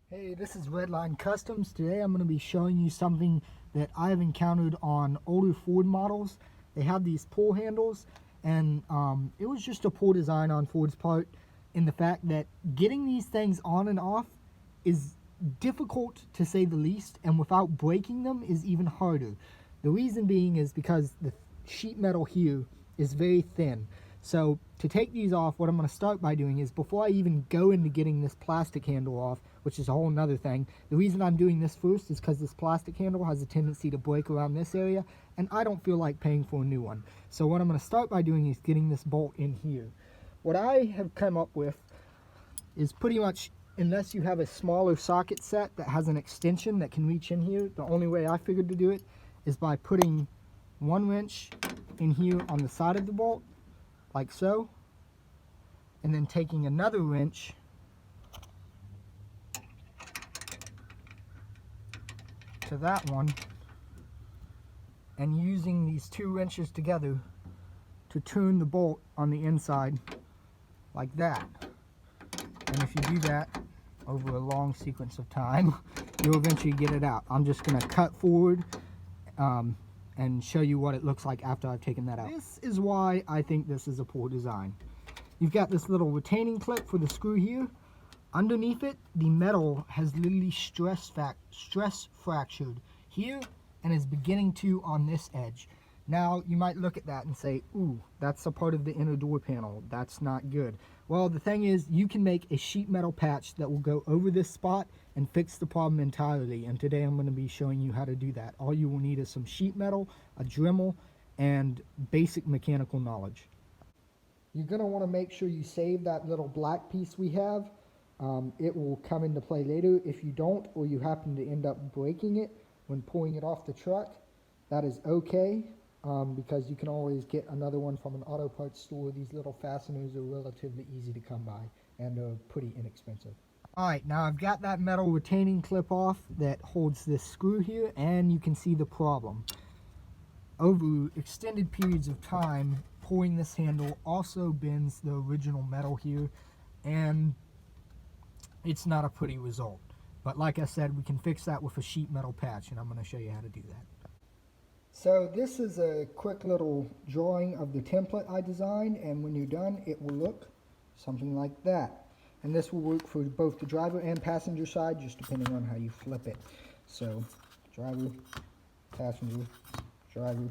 Hey, this is Redline Customs. Today I'm going to be showing you something that I've encountered on older Ford models. They have these pull handles, and it was just a poor design on Ford's part in the fact that getting these things on and off is difficult to say the least, and without breaking them is even harder. The reason being is because the sheet metal here is very thin. So to take these off, what I'm going to start by doing is, before I even go into getting this plastic handle off, which is a whole nother thing, the reason I'm doing this first is because this plastic handle has a tendency to break around this area, and I don't feel like paying for a new one. So what I'm going to start by doing is getting this bolt in here. What I have come up with is pretty much, unless you have a smaller socket set that has an extension that can reach in here, the only way I figured to do it is by putting one wrench in here on the side of the bolt, like so, and then taking another wrench to that one and using these two wrenches together to turn the bolt on the inside like that. And if you do that over a long sequence of time, you'll eventually get it out. I'm just going to cut forward and show you what it looks like after I've taken that out. This is why I think this is a poor design. You've got this little retaining clip for the screw here. Underneath it, the metal has literally stress fractured here and is beginning to on this edge. Now, you might look at that and say, ooh, that's a part of the inner door panel. That's not good. Well, the thing is, you can make a sheet metal patch that will go over this spot and fix the problem entirely. And today I'm going to be showing you how to do that. All you will need is some sheet metal, a Dremel, and basic mechanical knowledge. You're going to want to make sure you save that little black piece we have. It will come into play later. If you don't, or you happen to end up breaking it when pulling it off the truck, that is okay, because you can always get another one from an auto parts store. These little fasteners are relatively easy to come by and are pretty inexpensive. Alright, now I've got that metal retaining clip off that holds this screw here, and you can see the problem. Over extended periods of time, pulling this handle also bends the original metal here, and it's not a pretty result. But like I said, we can fix that with a sheet metal patch, and I'm going to show you how to do that. So this is a quick little drawing of the template I designed, and when you're done, it will look something like that. And this will work for both the driver and passenger side, just depending on how you flip it. So driver, passenger, driver,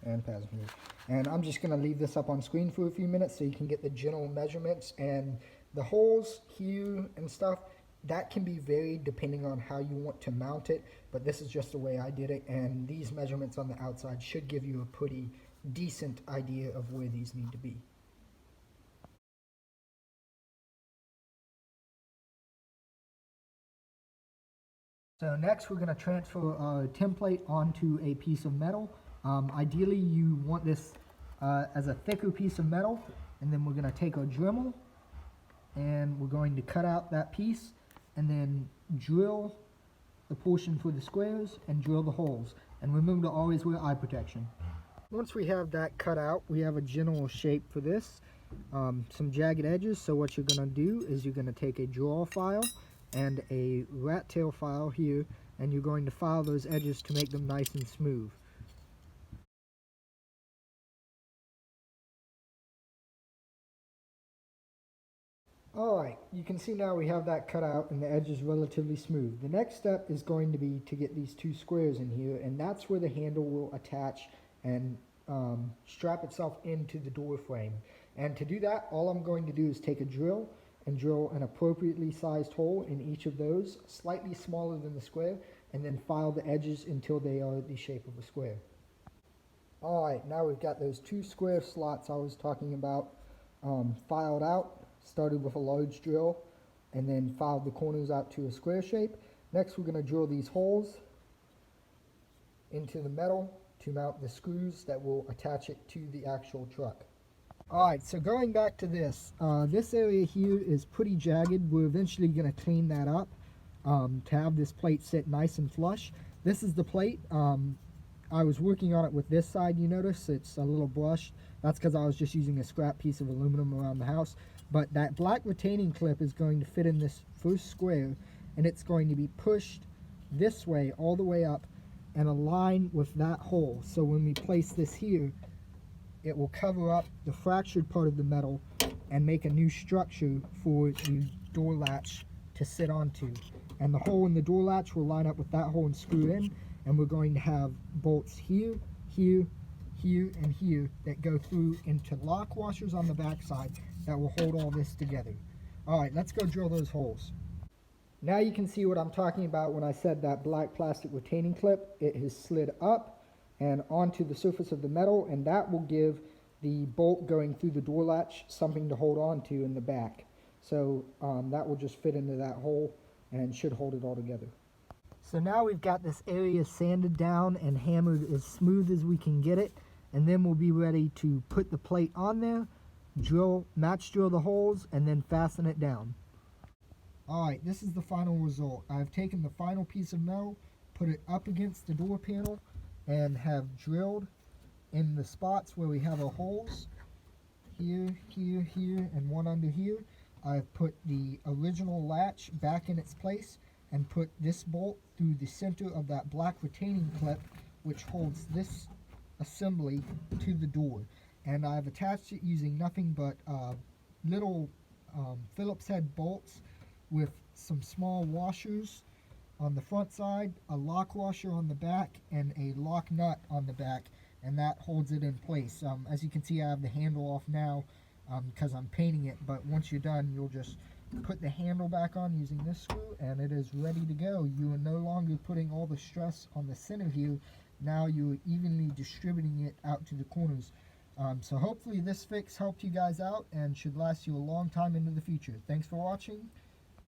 and passenger. And I'm just going to leave this up on screen for a few minutes so you can get the general measurements. And the holes here and stuff, that can be varied depending on how you want to mount it, but this is just the way I did it, and these measurements on the outside should give you a pretty decent idea of where these need to be. So next we're going to transfer our template onto a piece of metal. Ideally you want this as a thicker piece of metal, and then we're going to take our Dremel and we're going to cut out that piece and then drill the portion for the squares and drill the holes. And remember to always wear eye protection. Once we have that cut out, we have a general shape for this. Some jagged edges, so what you're going to do is you're going to take a draw file and a rat tail file here, and you're going to file those edges to make them nice and smooth. Alright, you can see now we have that cut out and the edge is relatively smooth. The next step is going to be to get these two squares in here, and that's where the handle will attach and strap itself into the door frame. And to do that, all I'm going to do is take a drill and drill an appropriately sized hole in each of those, slightly smaller than the square, and then file the edges until they are the shape of a square. Alright, now we've got those two square slots I was talking about filed out. Started with a large drill and then filed the corners out to a square shape. Next we're going to drill these holes into the metal to mount the screws that will attach it to the actual truck. Alright, so going back to this, this area here is pretty jagged. We're eventually going to clean that up to have this plate sit nice and flush. This is the plate. I was working on it with this side, you notice it's a little brushed. That's because I was just using a scrap piece of aluminum around the house. But that black retaining clip is going to fit in this first square, and it's going to be pushed this way all the way up and align with that hole. So when we place this here, it will cover up the fractured part of the metal and make a new structure for the door latch to sit onto. And the hole in the door latch will line up with that hole and screw in, and we're going to have bolts here, here, here, and here that go through into lock washers on the back side that will hold all this together. Alright, let's go drill those holes. Now you can see what I'm talking about when I said that black plastic retaining clip. It has slid up and onto the surface of the metal, and that will give the bolt going through the door latch something to hold on to in the back. So that will just fit into that hole and should hold it all together. So now we've got this area sanded down and hammered as smooth as we can get it, and then we'll be ready to put the plate on there, match drill the holes, and then fasten it down. Alright, this is the final result. I've taken the final piece of metal, put it up against the door panel, and have drilled in the spots where we have our holes, here, here, here, and one under here. I've put the original latch back in its place and put this bolt through the center of that black retaining clip, which holds this assembly to the door. And I've attached it using nothing but little Phillips head bolts with some small washers on the front side, a lock washer on the back, and a lock nut on the back, and that holds it in place. As you can see, I have the handle off now because I'm painting it, but once you're done, you'll just put the handle back on using this screw, and it is ready to go. You are no longer putting all the stress on the center here. Now you're evenly distributing it out to the corners. So hopefully this fix helped you guys out and should last you a long time into the future. Thanks for watching.